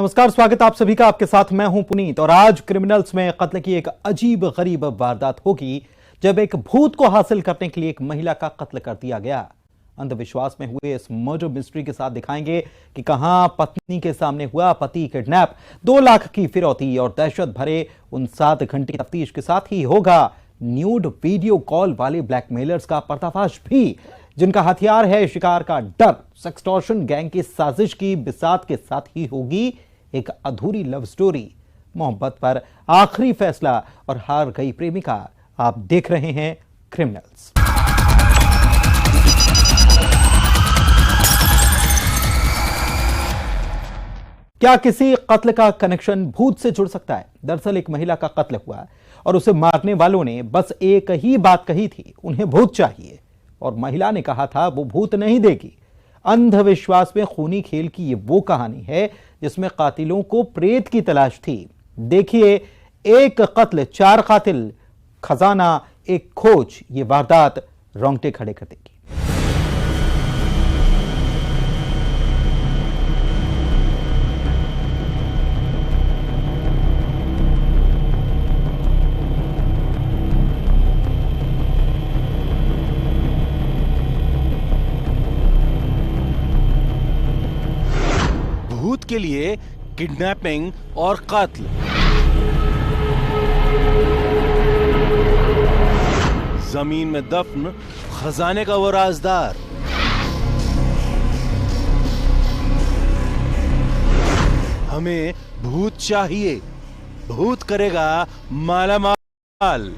नमस्कार, स्वागत आप सभी का। आपके साथ मैं हूं पुनीत और आज क्रिमिनल्स में कत्ल की एक अजीब गरीब वारदात होगी जब एक भूत को हासिल करने के लिए एक महिला का कत्ल कर दिया गया। अंधविश्वास में हुए इस मर्डर मिस्ट्री के साथ दिखाएंगे कि कहां पत्नी के सामने हुआ पति किडनैप, 2 लाख की फिरौती और दहशत भरे उन 7 घंटे की तफ्तीश के साथ ही होगा न्यूड वीडियो कॉल वाले ब्लैकमेलर्स का पर्दाफाश भी, जिनका हथियार है शिकार का डर। सेक्सटॉर्शन गैंग की साजिश की बिसात के साथ ही होगी एक अधूरी लव स्टोरी, मोहब्बत पर आखिरी फैसला और हार गई प्रेमिका। आप देख रहे हैं क्रिमिनल्स। क्या किसी कत्ल का कनेक्शन भूत से जुड़ सकता है? दरअसल एक महिला का कत्ल हुआ और उसे मारने वालों ने बस एक ही बात कही थी, उन्हें भूत चाहिए। और महिला ने कहा था वो भूत नहीं देगी। अंधविश्वास में खूनी खेल की ये वो कहानी है जिसमें कातिलों को प्रेत की तलाश थी। देखिए, एक कत्ल 4 कातिल, खजाना एक खोज। ये वारदात रोंगटे खड़े कर देगी। भूत के लिए किडनैपिंग और कत्ल। जमीन में दफन खजाने का वो राजदार। हमें भूत चाहिए, भूत करेगा मालामाल।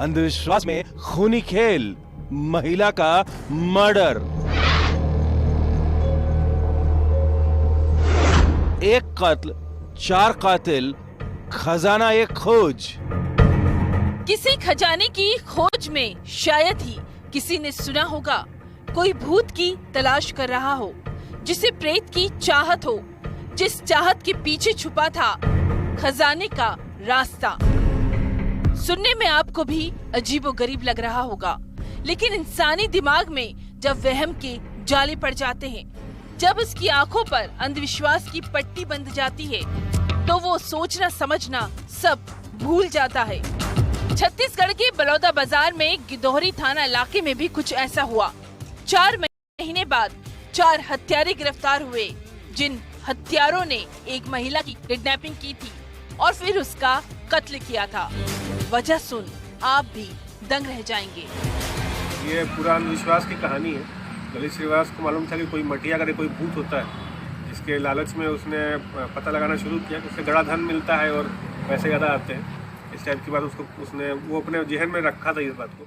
अंधविश्वास में खूनी खेल, महिला का मर्डर। एक कत्ल, 4 कातिल, खजाना एक खोज। किसी खजाने की खोज में शायद ही किसी ने सुना होगा कोई भूत की तलाश कर रहा हो, जिसे प्रेत की चाहत हो, जिस चाहत के पीछे छुपा था खजाने का रास्ता। सुनने में आपको भी अजीबोगरीब लग रहा होगा, लेकिन इंसानी दिमाग में जब वहम के जाले पड़ जाते हैं, जब उसकी आंखों पर अंधविश्वास की पट्टी बंध जाती है, तो वो सोचना समझना सब भूल जाता है। छत्तीसगढ़ के बलौदा बाजार में गिदोहरी थाना इलाके में भी कुछ ऐसा हुआ। 4 महीने बाद 4 हत्यारे गिरफ्तार हुए, जिन हत्यारों ने एक महिला की किडनैपिंग की थी और फिर उसका कत्ल किया था। वजह सुन आप भी दंग रह जाएंगे। ये पूरा अंधविश्वास की कहानी है। ललित श्रीवास को मालूम था कि कोई मटिया का कोई भूत होता है, जिसके लालच में उसने पता लगाना शुरू किया कि उससे बड़ा धन मिलता है और पैसे ज़्यादा आते हैं। इस टाइप की बात उसने अपने जहन में रखा था इस बात को।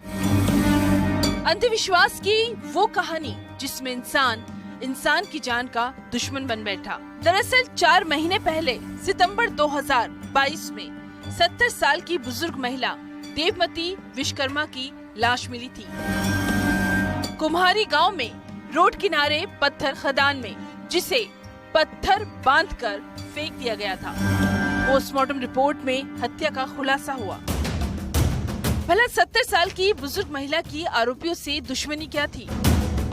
अंधविश्वास की वो कहानी जिसमें इंसान की जान का दुश्मन बन बैठा। दरअसल 4 महीने पहले सितंबर 2022 में 70 साल की बुजुर्ग महिला देवमती विश्वकर्मा की लाश मिली थी। कुम्हारी गांव में रोड किनारे पत्थर खदान में, जिसे पत्थर बांधकर फेंक दिया गया था। पोस्टमार्टम रिपोर्ट में हत्या का खुलासा हुआ। भला 70 साल की बुजुर्ग महिला की आरोपियों से दुश्मनी क्या थी?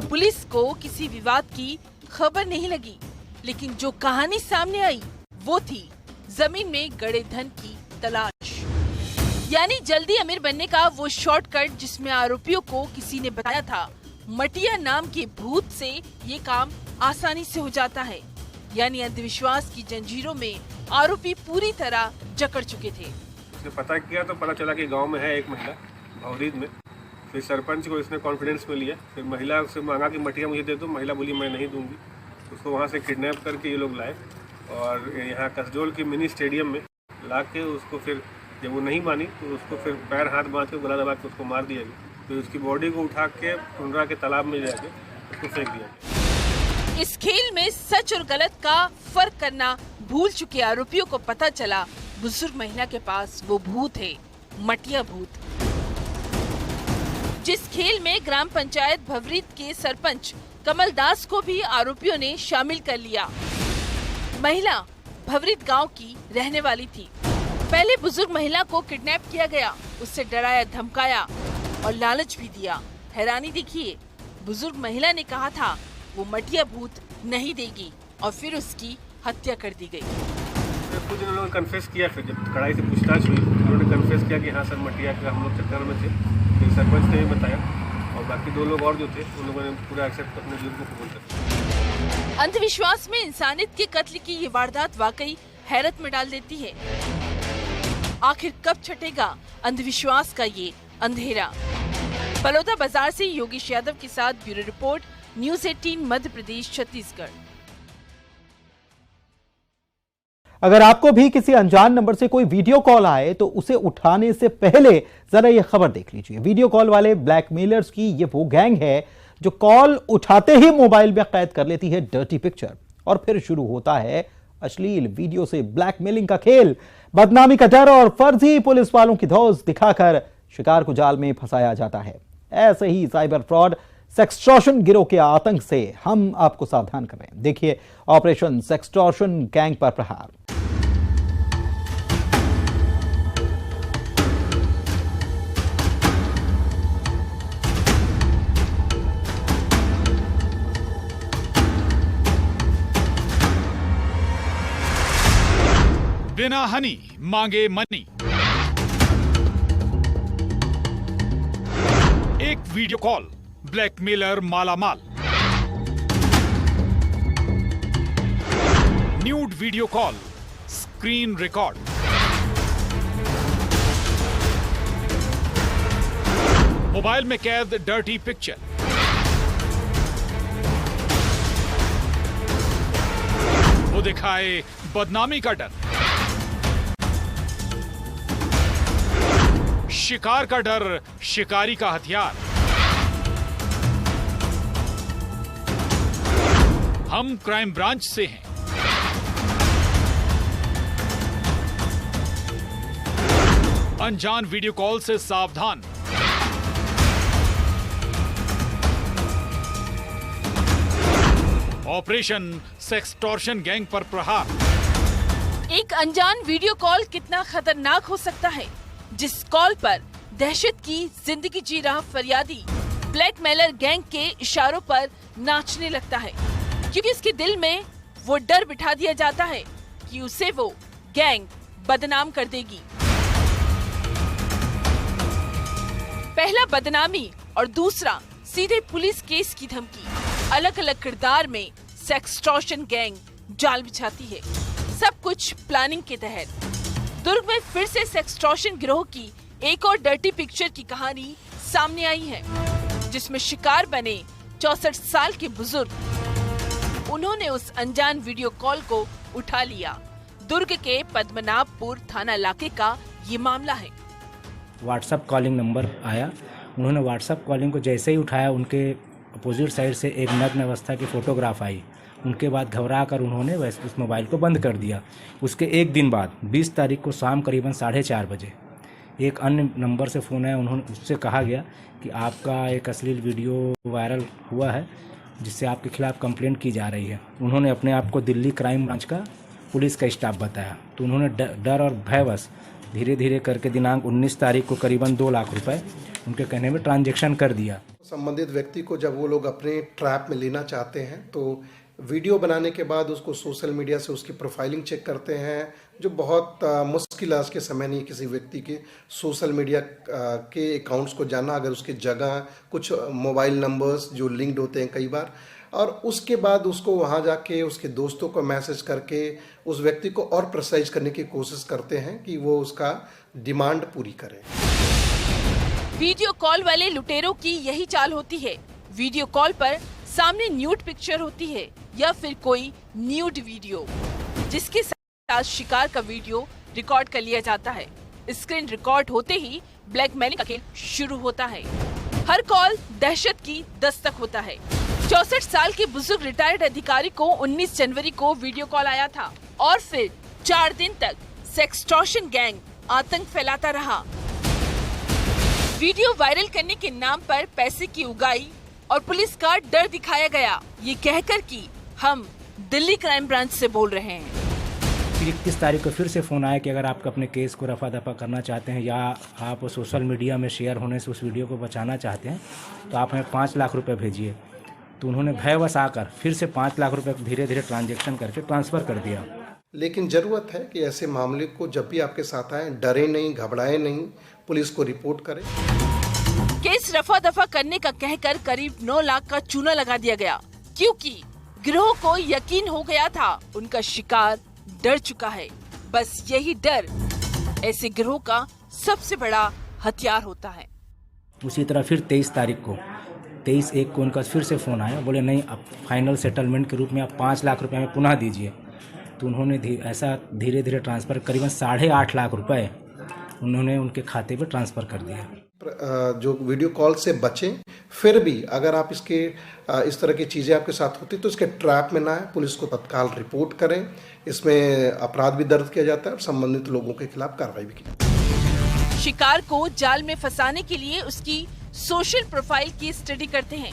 पुलिस को किसी विवाद की खबर नहीं लगी, लेकिन जो कहानी सामने आई वो थी जमीन में गड़े धन की तलाश। यानी जल्दी अमीर बनने का वो शॉर्टकट, जिसमें आरोपियों को किसी ने बताया था मटिया नाम के भूत से ये काम आसानी से हो जाता है। यानी अंधविश्वास की जंजीरों में आरोपी पूरी तरह जकड़ चुके थे। उसने पता किया तो पता चला कि गांव में है एक महिला भवरीद में। फिर सरपंच को इसने कॉन्फिडेंस में लिया। फिर महिला से मांगा कि मटिया मुझे दे दो। महिला बोली मैं नहीं दूंगी। उसको वहाँ से किडनैप करके ये लोग लाए और यहाँ कसडोल की मिनी स्टेडियम में ला के उसको, फिर जब वो नहीं मानी तो उसको फिर पैर हाथ बांध के गला दबा के उसको मार दिया गया। फिर उसकी बॉडी को उठा के टुंड्रा के तालाब में जाके उसको फेंक दिया गया। इस खेल में सच और गलत का फर्क करना भूल चुके आरोपियों को पता चला बुजुर्ग महिला के पास वो भूत है, मटिया भूत। जिस खेल में ग्राम पंचायत भवरीद के सरपंच कमल दास को भी आरोपियों ने शामिल कर लिया। महिला भवरीद गांव की रहने वाली थी। पहले बुजुर्ग महिला को किडनैप किया गया, उससे डराया धमकाया और लालच भी दिया। हैरानी देखिए, बुजुर्ग महिला ने कहा था वो मटिया भूत नहीं देगी और फिर उसकी हत्या कर दी गई। कुछ उन्होंने कन्फेस किया, फिर जब कड़ाई से पूछताछ हुई उन्होंने कन्फेस किया कि हाँ सर मटिया का हम लोग चक्कर में थे। फिर सरपंच ने भी बताया और बाकी 2 लोग और जो थे उन लोगों ने पूरा एक्सेप्ट अपने जुर्म को कबूल कर। अंधविश्वास में इंसानियत के कत्ल की ये वारदात वाकई हैरत में डाल देती है। आखिर कब छटेगा अंधविश्वास का ये अंधेरा? बलौदा बाजार से योगेश यादव के साथ bureau report, news 18 Madhya Pradesh Chhattisgarh. अगर आपको भी किसी अनजान नंबर से कोई वीडियो कॉल आए तो उसे उठाने से पहले जरा यह खबर देख लीजिए। वीडियो कॉल वाले ब्लैकमेलर्स की ये वो गैंग है जो कॉल उठाते ही मोबाइल में कैद कर लेती है डर्टी पिक्चर और फिर शुरू होता है अश्लील वीडियो से ब्लैकमेलिंग का खेल। बदनामी का डर और फर्जी पुलिस वालों की धौंस दिखाकर शिकार को जाल में फंसाया जाता है। ऐसे ही साइबर फ्रॉड सेक्सटॉर्शन गिरोह के आतंक से हम आपको सावधान कर रहे हैं। देखिए ऑपरेशन सेक्सटॉर्शन गैंग पर प्रहार। बिना हनी मांगे मनी। एक वीडियो कॉल, ब्लैकमेलर मालामाल। Nude video call, screen record. Mobile में कैद डर्टी पिक्चर। वो दिखाए बदनामी का डर, शिकार का डर, शिकारी का हथियार। हम क्राइम ब्रांच से हैं। अनजान वीडियो कॉल से सावधान। ऑपरेशन सेक्सटॉर्शन गैंग पर प्रहार। एक अनजान वीडियो कॉल कितना खतरनाक हो सकता है, जिस कॉल पर दहशत की जिंदगी जी रहा फरियादी ब्लैकमेलर गैंग के इशारों पर नाचने लगता है, क्योंकि उसके दिल में वो डर बिठा दिया जाता है कि उसे वो गैंग बदनाम कर देगी। पहला बदनामी और दूसरा सीधे पुलिस केस की धमकी। अलग अलग किरदार में सेक्सटॉर्शन गैंग जाल बिछाती है, सब कुछ प्लानिंग के तहत। दुर्ग में फिर से सेक्सटॉर्शन गिरोह की एक और डर्टी पिक्चर की कहानी सामने आई है, जिसमें शिकार बने 64 साल के बुजुर्ग। उन्होंने उस अनजान वीडियो कॉल को उठा लिया। दुर्ग के पद्मनाभपुर थाना इलाके का ये मामला है। व्हाट्सएप कॉलिंग नंबर आया, उन्होंने व्हाट्सएप कॉलिंग को जैसे ही उठाया, उनके अपोजिट साइड से एक नग्न अवस्था की फोटोग्राफ आई। उनके बाद घबरा कर उन्होंने वैसे उस मोबाइल को बंद कर दिया। उसके एक दिन बाद 20 तारीख को शाम करीबन 4:30 बजे एक अन्य नंबर से फ़ोन आया। उन्होंने उससे कहा गया कि आपका एक अश्लील वीडियो वायरल हुआ है, जिससे आपके खिलाफ़ कंप्लेंट की जा रही है। उन्होंने अपने आप को दिल्ली क्राइम ब्रांच का पुलिस का स्टाफ बताया, तो उन्होंने डर और भयवश धीरे धीरे करके दिनांक 19 तारीख को करीबन 2 लाख रुपए उनके कहने में ट्रांजैक्शन कर दिया। संबंधित व्यक्ति को जब वो लोग अपने ट्रैप में लेना चाहते हैं तो वीडियो बनाने के बाद उसको सोशल मीडिया से उसकी प्रोफाइलिंग चेक करते हैं, जो बहुत मुश्किल आज के समय नहीं किसी व्यक्ति के सोशल मीडिया के अकाउंट्स को जानना, अगर उसकी जगह कुछ मोबाइल नंबर्स जो लिंक्ड होते हैं कई बार, और उसके बाद उसको वहां जाके उसके दोस्तों को मैसेज करके उस व्यक्ति को और प्रिसाइज करने की कोशिश करते हैं कि वो उसका डिमांड पूरी करे। वीडियो कॉल वाले लुटेरों की यही चाल होती है। वीडियो कॉल पर सामने न्यूड पिक्चर होती है या फिर कोई न्यूड वीडियो, जिसके साथ शिकार का वीडियो रिकॉर्ड कर लिया जाता है। स्क्रीन रिकॉर्ड होते ही ब्लैकमेलिंग का खेल शुरू होता है। हर कॉल दहशत की दस्तक होता है। 64 साल के बुजुर्ग रिटायर्ड अधिकारी को 19 जनवरी को वीडियो कॉल आया था और फिर 4 दिन तक सेक्सटॉर्शन गैंग आतंक फैलाता रहा। वीडियो वायरल करने के नाम पर पैसे की उगाई और पुलिस का डर दिखाया गया, ये कहकर कि हम दिल्ली क्राइम ब्रांच से बोल रहे हैं। 31 तारीख को फिर से फ़ोन आया कि अगर आप अपने केस को रफा दफा करना चाहते हैं या आप सोशल मीडिया में शेयर होने से उस वीडियो को बचाना चाहते हैं तो आप हमें 5 लाख रुपए भेजिए। तो उन्होंने भयवश आकर फिर से 5 लाख रुपए धीरे धीरे ट्रांजैक्शन करके ट्रांसफ़र कर दिया। लेकिन ज़रूरत है कि ऐसे मामले को जब भी आपके साथ आए, डरे नहीं, घबराए नहीं, पुलिस को रिपोर्ट करें। केस रफा दफा करने का कहकर करीब 9 लाख का चूना लगा दिया गया, क्योंकि गिरोह को यकीन हो गया था उनका शिकार डर चुका है। बस यही डर ऐसे गिरोह का सबसे बड़ा हथियार होता है। उसी तरह फिर 23/1 को उनका फिर से फ़ोन आया, बोले नहीं अब फाइनल सेटलमेंट के रूप में आप 5 लाख रुपए में पुनः दीजिए। तो उन्होंने ऐसा धीरे धीरे ट्रांसफ़र करीबन 8.5 लाख रुपए उन्होंने उनके खाते पे ट्रांसफ़र कर दिया। जो वीडियो कॉल से बचें, फिर भी अगर आप इस तरह की चीज़ें आपके साथ होती तो इसके ट्रैप में ना आए, पुलिस को तत्काल रिपोर्ट करें। इसमें अपराध भी दर्ज किया जाता है और संबंधित लोगों के खिलाफ कार्रवाई भी की जाती है। शिकार को जाल में फंसाने के लिए उसकी सोशल प्रोफाइल की स्टडी करते हैं।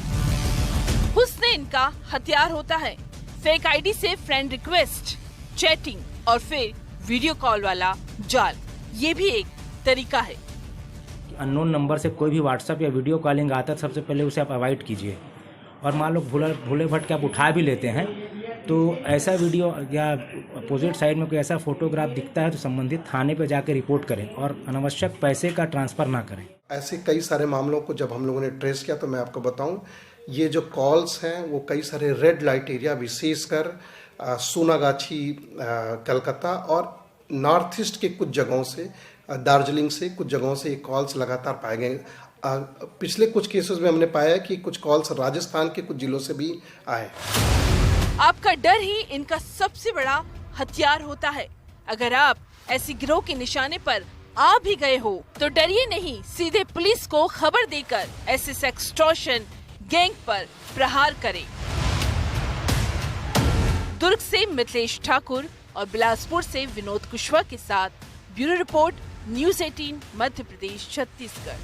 हुस्न इनका हथियार होता है। फेक आईडी से फ्रेंड रिक्वेस्ट, चैटिंग और फिर वीडियो कॉल वाला जाल, ये भी एक तरीका है। अननोन नंबर से कोई भी व्हाट्सएप या वीडियो कॉलिंग आता है, सबसे पहले उसे आप अवॉइड कीजिए। और मान लो भूले भटके आप उठा भी लेते हैं तो ऐसा वीडियो या अपोजिट साइड में कोई ऐसा फोटोग्राफ दिखता है तो संबंधित थाने पर जाकर रिपोर्ट करें और अनावश्यक पैसे का ट्रांसफ़र ना करें। ऐसे कई सारे मामलों को जब हम लोगों ने ट्रेस किया तो मैं आपको बताऊं, ये जो कॉल्स हैं वो कई सारे रेड लाइट एरिया, विशेषकर सोनागाछी, कलकत्ता और नॉर्थ ईस्ट के कुछ जगहों से, दार्जिलिंग से कुछ जगहों से ये कॉल्स लगातार पाए गए। पिछले कुछ केसेस में हमने पाया है कि कुछ कॉल्स राजस्थान के कुछ जिलों से भी आए। आपका डर ही इनका सबसे बड़ा हथियार होता है। अगर आप ऐसी गिरोह के निशाने पर आ भी गए हो तो डरिए नहीं, सीधे पुलिस को खबर देकर ऐसे सेक्सटॉर्शन गैंग पर प्रहार करें। दुर्ग से मिथिलेश ठाकुर और बिलासपुर से विनोद कुशवाहा के साथ bureau report, news 18 Madhya Pradesh, Chhattisgarh.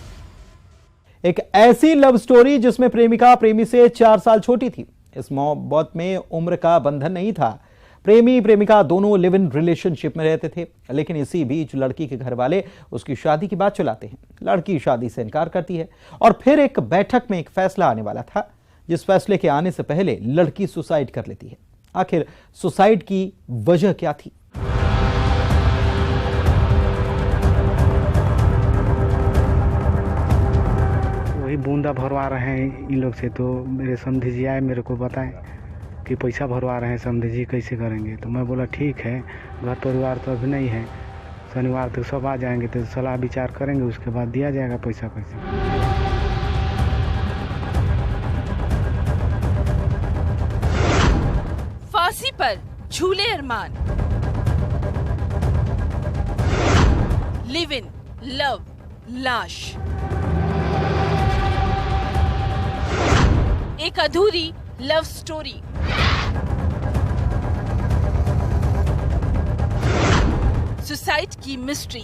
एक ऐसी लव स्टोरी जिसमें प्रेमिका प्रेमी से 4 साल छोटी थी। इस मोहब्बत में उम्र का बंधन नहीं था। प्रेमी प्रेमिका दोनों लिव इन रिलेशनशिप में रहते थे, लेकिन इसी बीच लड़की के घर वाले उसकी शादी की बात चलाते हैं। लड़की शादी से इनकार करती है और फिर एक बैठक में एक फैसला आने वाला था, जिस फैसले के आने से पहले लड़की सुसाइड कर लेती है। आखिर सुसाइड की वजह क्या थी? वही बूंदा भरवा रहे हैं इन लोग से, तो मेरे समधी जी आए, मेरे को बताएं कि पैसा भरवा रहे हैं समधी जी, कैसे करेंगे। तो मैं बोला ठीक है, घर परिवार तो अभी नहीं है, शनिवार तक सब आ जाएंगे तो सलाह विचार करेंगे, उसके बाद दिया जाएगा पैसा कैसे। फांसी पर झूले अरमान, लिव इन लव लाश, एक अधूरी लव स्टोरी। सुसाइड की मिस्ट्री,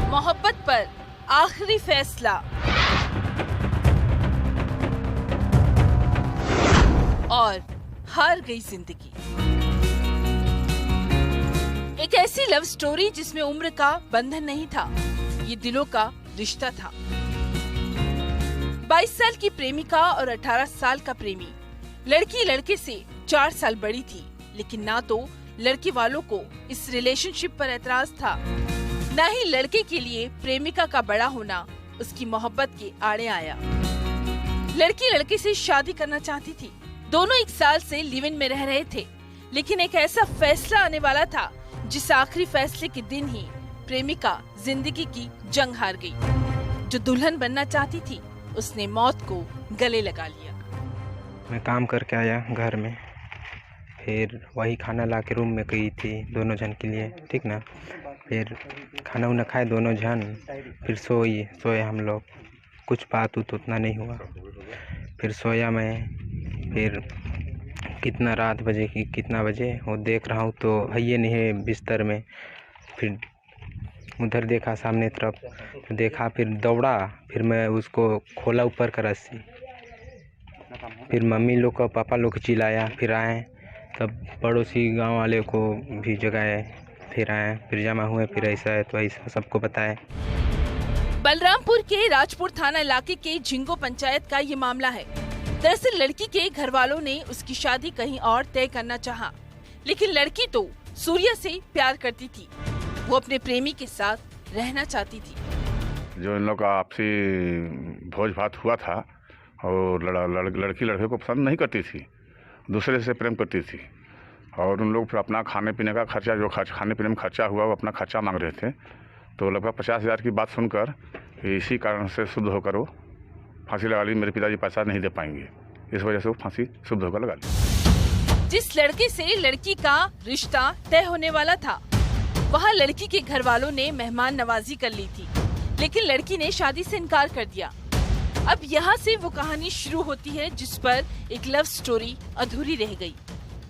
मोहब्बत पर आखिरी फैसला और हार गई जिंदगी। एक ऐसी लव स्टोरी जिसमें उम्र का बंधन नहीं था, ये दिलों का रिश्ता था। 22 साल की प्रेमिका और 18 साल का प्रेमी। लड़की लड़के से 4 साल बड़ी थी, लेकिन ना तो लड़के वालों को इस रिलेशनशिप पर एतराज था, न ही लड़के के लिए प्रेमिका का बड़ा होना उसकी मोहब्बत के आड़े आया। लड़की लड़के से शादी करना चाहती थी। दोनों 1 साल से लिव इन में रह रहे थे, लेकिन एक ऐसा फैसला आने वाला था जिस आखिरी फैसले के दिन ही प्रेमिका जिंदगी की जंग हार गई। जो दुल्हन बनना चाहती थी उसने मौत को गले लगा लिया। मैं काम करके आया घर में, फिर वही खाना ला के रूम में गई थी दोनों जन के लिए, ठीक ना। फिर खाना उना खाए दोनों जन, फिर सोए हम लोग। कुछ बात उतना नहीं हुआ। फिर सोया मैं, फिर कितना रात बजे की कितना बजे वो देख रहा हूँ तो है ये नहीं है बिस्तर में। फिर उधर देखा सामने तरफ, तो देखा, फिर दौड़ा, फिर मैं उसको खोला ऊपर का रस्सी। फिर मम्मी लोग को पापा लोग को चिल्लाया, फिर आए, तब पड़ोसी गांव वाले को भी जगाए, फिर आए, फिर जमा हुए, फिर ऐसा है तो ऐसा सबको बताए। बलरामपुर के राजपुर थाना इलाके के झिंगो पंचायत का ये मामला है। दरअसल लड़की के घर वालों ने उसकी शादी कहीं और तय करना चाहा, लेकिन लड़की तो सूर्या से प्यार करती थी। वो अपने प्रेमी के साथ रहना चाहती थी। जो इन लोग का आपसी भोज भात हुआ था और लड़की लड़के को पसंद नहीं करती थी, दूसरे से प्रेम करती थी और उन लोग फिर अपना खाने पीने का खर्चा, जो खाने पीने में खर्चा हुआ वो अपना खर्चा मांग रहे थे। तो लगभग 50,000 की बात सुनकर इसी कारण से शुद्ध होकर वो फांसी लगा ली। मेरे पिताजी पैसा नहीं दे पाएंगे, इस वजह से वो फांसी शुद्ध होकर लगा ली। जिस लड़के से लड़की का रिश्ता तय होने वाला था, वहाँ लड़की के घर वालों ने मेहमान नवाजी कर ली थी, लेकिन लड़की ने शादी से इनकार कर दिया। अब यहाँ से वो कहानी शुरू होती है जिस पर एक लव स्टोरी अधूरी रह गई।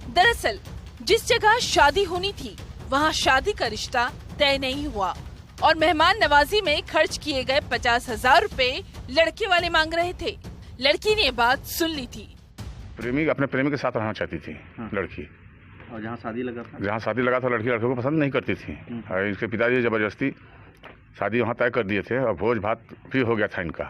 दरअसल जिस जगह शादी होनी थी वहाँ शादी का रिश्ता तय नहीं हुआ और मेहमान नवाजी में खर्च किए गए 50,000 रुपए लड़के वाले मांग रहे थे। लड़की ने बात सुन ली थी। अपने प्रेमी के साथ रहना चाहती थी लड़की, और जहाँ शादी लगा था लड़की लड़के को पसंद नहीं करती थी। और इसके पिताजी जबरदस्ती शादी वहाँ तय कर दिए थे और भोज भात भी हो गया था इनका,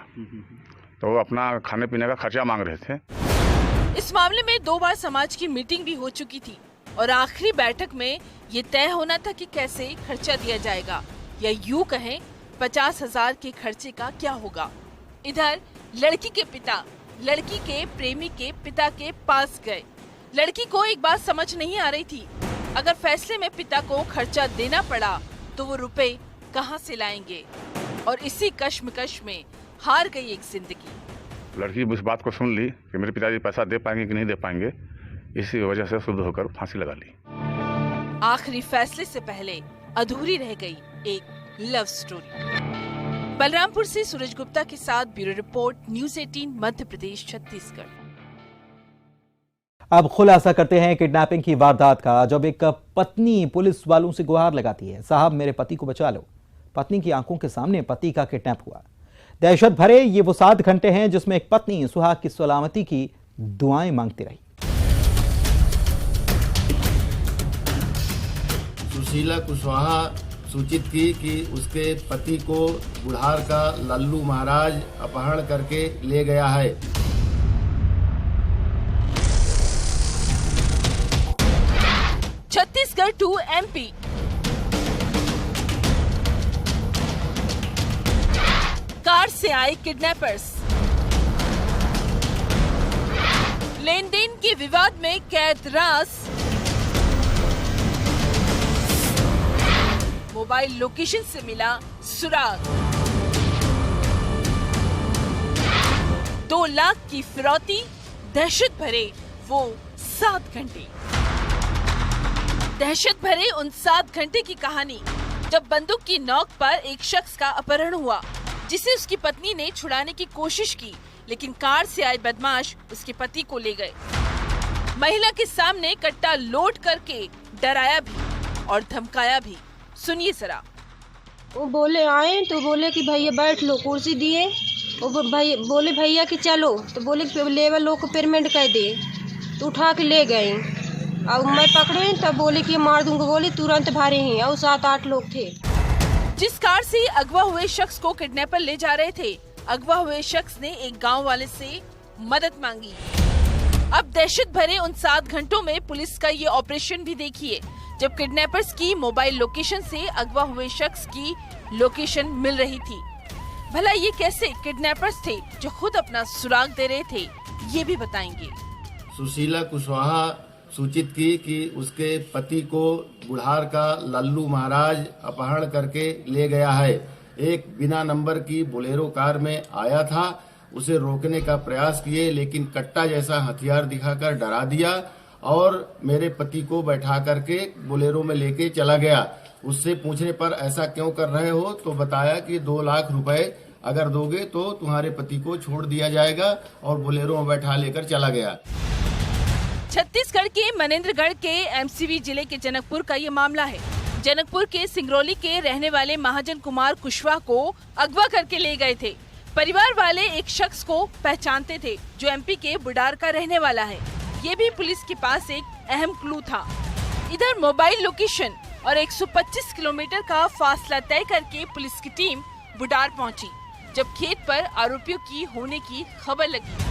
तो वो अपना खाने पीने का खर्चा मांग रहे थे। इस मामले में 2 बार समाज की मीटिंग भी हो चुकी थी और आखिरी बैठक में ये तय होना था कि कैसे खर्चा दिया जाएगा, या यूँ कहें 50,000 के खर्चे का क्या होगा। इधर लड़की के पिता लड़की के प्रेमी के पिता के पास गए। लड़की को एक बात समझ नहीं आ रही थी, अगर फैसले में पिता को खर्चा देना पड़ा तो वो रुपए कहाँ से लाएंगे, और इसी कश्मकश में हार गई एक जिंदगी। लड़की इस बात को सुन ली कि मेरे पिताजी पैसा दे पाएंगे कि नहीं दे पाएंगे, इसी वजह से शुद्ध होकर फांसी लगा ली। आखिरी फैसले से पहले अधूरी रह गई एक लव स्टोरी। बलरामपुर से सूरज गुप्ता के साथ bureau report, news 18 Madhya Pradesh Chhattisgarh. अब खुलासा करते हैं किडनैपिंग की वारदात का, जब एक पत्नी पुलिस वालों से गुहार लगाती है, साहब मेरे पति को बचा लो। पत्नी की आंखों के सामने पति का किडनैप हुआ। दहशत भरे ये वो 7 घंटे हैं जिसमें एक पत्नी सुहाग की सलामती की दुआएं मांगती रही। सुशीला कुशवाहा सूचित की कि उसके पति को बुढ़ार का लल्लू महाराज अपहरण करके ले गया है। Chhattisgarh to MP. कार से आए किडनैपर्स। लेन देन के विवाद में कैद रास। मोबाइल लोकेशन से मिला सुराग। 2 लाख की फिरौती। दहशत भरे वो 7 घंटे। दहशत भरे उन 7 घंटे की कहानी, जब बंदूक की नोक पर एक शख्स का अपहरण हुआ, जिसे उसकी पत्नी ने छुड़ाने की कोशिश की, लेकिन कार से आए बदमाश उसके पति को ले गए। महिला के सामने कट्टा लोड करके डराया भी और धमकाया भी। सुनिए जरा। वो बोले आए तो बोले कि भैया बैठ लो, कुर्सी दिए। वो बोले भैया कि चलो, तो बोले लेवल लोग को पेमेंट कर दे, तो उठा के ले गए। और मैं पकड़े तब बोले कि मार दूंगा, बोले तुरंत भारे ही। और 7-8 लोग थे। जिस कार से अगवा हुए शख्स को किडनैपर ले जा रहे थे, अगवा हुए शख्स ने एक गांव वाले से मदद मांगी। अब दहशत भरे उन 7 घंटों में पुलिस का ये ऑपरेशन भी देखिए, जब किडनैपर्स की मोबाइल लोकेशन से अगवा हुए शख्स की लोकेशन मिल रही थी। भला ये कैसे किडनैपर्स थे जो खुद अपना सुराग दे रहे थे, ये भी बताएंगे। सुशीला कुशवाहा सूचित की कि उसके पति को बुढ़ार का लल्लू महाराज अपहरण करके ले गया है। एक बिना नंबर की बोलेरो कार में आया था। उसे रोकने का प्रयास किए, लेकिन कट्टा जैसा हथियार दिखाकर डरा दिया और मेरे पति को बैठा करके बोलेरो में लेके चला गया। उससे पूछने पर ऐसा क्यों कर रहे हो, तो बताया कि 2 लाख रुपए अगर दोगे तो तुम्हारे पति को छोड़ दिया जाएगा, और बोलेरो में बैठा लेकर चला गया। छत्तीसगढ़ के मनेन्द्रगढ़ के एमसीबी जिले के जनकपुर का ये मामला है। जनकपुर के सिंगरौली के रहने वाले महाजन कुमार कुशवाहा को अगवा करके ले गए थे। परिवार वाले एक शख्स को पहचानते थे जो एमपी के बुढ़ार का रहने वाला है। ये भी पुलिस के पास एक अहम क्लू था। इधर मोबाइल लोकेशन और 125 किलोमीटर का फासला तय करके पुलिस की टीम बुडार पहुंची, जब खेत पर आरोपियों की होने की खबर लगी।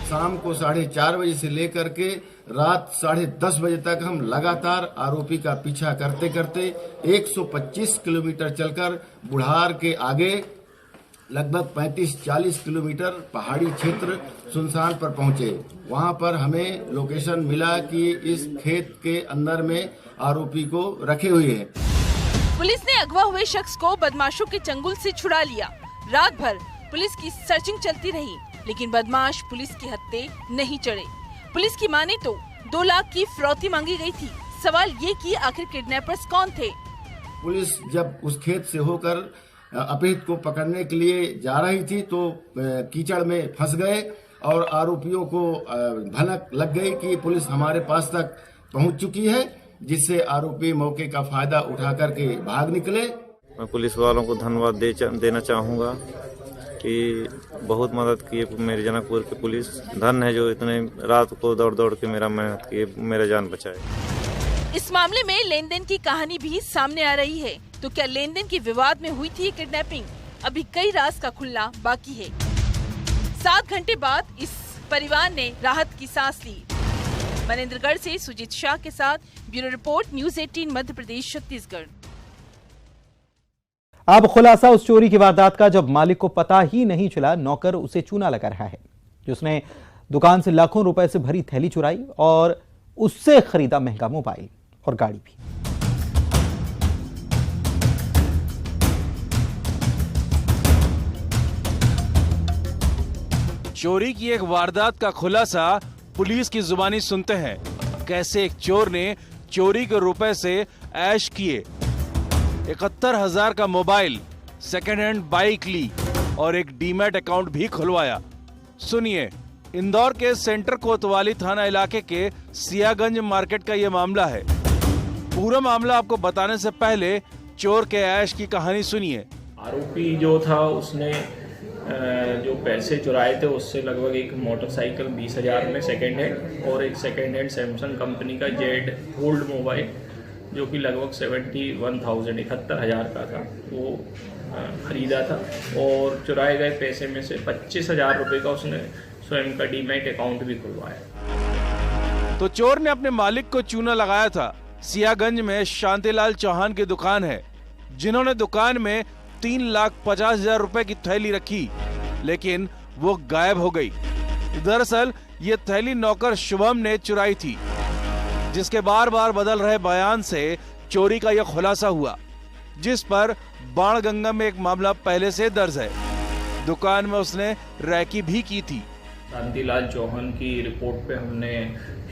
शाम को 4:30 बजे से लेकर के रात 10:30 बजे तक हम लगातार आरोपी का पीछा करते करते 125 किलोमीटर चलकर बुढ़ार के आगे लगभग 35-40 किलोमीटर पहाड़ी क्षेत्र सुनसान पर पहुंचे। वहां पर हमें लोकेशन मिला कि इस खेत के अंदर में आरोपी को रखे हुए हैं। पुलिस ने अगवा हुए शख्स को बदमाशों के चंगुल से छुड़ा लिया। रात भर पुलिस की सर्चिंग चलती रही, लेकिन बदमाश पुलिस के हत्थे नहीं चढ़े। पुलिस की माने तो 2 लाख की फिरौती मांगी गई थी। सवाल ये कि आखिर किडनैपर्स कौन थे? पुलिस जब उस खेत से होकर अपराधी को पकड़ने के लिए जा रही थी तो कीचड़ में फंस गए और आरोपियों को भनक लग गई कि पुलिस हमारे पास तक पहुंच चुकी है, जिससे आरोपी मौके का फायदा उठा करके भाग निकले। मैं पुलिस वालों को धन्यवाद देना चाहूँगा कि बहुत मदद की मेरे जनकपुर की पुलिस। धन्य है जो इतने रात को दौड़ दौड़ के मेरा मेहनत किए, मेरा जान बचाए। इस मामले में लेन देन की कहानी भी सामने आ रही है। तो क्या लेन देन के विवाद में हुई थी ये किडनैपिंग? अभी कई राज का खुलना बाकी है। 7 घंटे बाद इस परिवार ने राहत की सांस ली। मनेंद्रगढ़ से सुजीत शाह के साथ bureau report, news 18 Madhya Pradesh Chhattisgarh. अब खुलासा उस चोरी की वारदात का जब मालिक को पता ही नहीं चला, नौकर उसे चूना लगा रहा है, जिसने दुकान से लाखों रुपए से भरी थैली चुराई और उससे खरीदा महंगा मोबाइल और गाड़ी भी। चोरी की एक वारदात का खुलासा पुलिस की जुबानी सुनते हैं। कैसे एक चोर ने चोरी के रुपए से ऐश किए, 71,000 का मोबाइल, सेकेंड हैंड बाइक ली और एक डीमैट अकाउंट भी खुलवाया। सुनिए, इंदौर के सेंटर कोतवाली थाना इलाके के सियागंज मार्केट का ये मामला है। पूरा मामला आपको बताने से पहले चोर के ऐश की कहानी सुनिए। आरोपी जो था उसने जो पैसे चुराए थे उससे लगभग एक मोटरसाइकिल 20,000 में सेकेंड हैंड और एक सेकेंड हैंड सैमसंग कंपनी का जेड फोल्ड मोबाइल जो कि लगभग 71,000 का था, वो खरीदा था। और चुराए गए पैसे में से 25,000 रुपये का उसने स्वयं का डीमैट अकाउंट भी खुलवाया। तो चोर ने अपने मालिक को चूना लगाया था। सियागंज में शांतिलाल चौहान की दुकान है, जिन्होंने दुकान में 3,50,000 रुपए की थैली रखी, लेकिन वो गायब हो गई। दरअसल ये थैली नौकर शुभम ने चुराई थी, जिसके बार बार बदल रहे बयान से चोरी का यह खुलासा हुआ, जिस पर बाणगंगा में एक मामला पहले से दर्ज है। दुकान में उसने रैकी भी की थी। शांतिलाल चौहान की रिपोर्ट पे हमने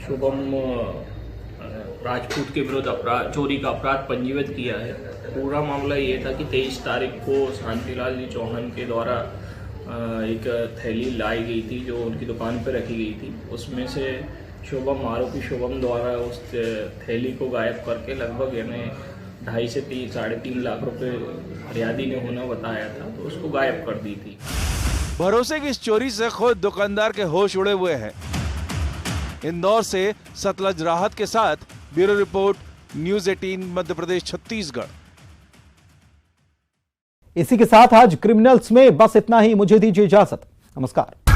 शुभम राजपूत के विरुद्ध चोरी का अपराध पंजीबद्ध किया है। पूरा मामला ये था कि 23 तारीख को शांतिलाल जी चौहान के द्वारा एक थैली लाई गई थी जो उनकी दुकान पर रखी गई थी। उसमें से आरोपी शुभम द्वारा उस थैली को गायब करके लगभग यानी 2.5 से 3.5 लाख रुपए फरियादी ने होना बताया था, तो उसको गायब कर दी थी। भरोसे की इस चोरी से खुद दुकानदार के होश उड़े हुए हैं। इंदौर से सतलज राहत के साथ bureau report, news 18 Madhya Pradesh Chhattisgarh. इसी के साथ आज क्रिमिनल्स में बस इतना ही। मुझे दीजिए इजाजत। नमस्कार।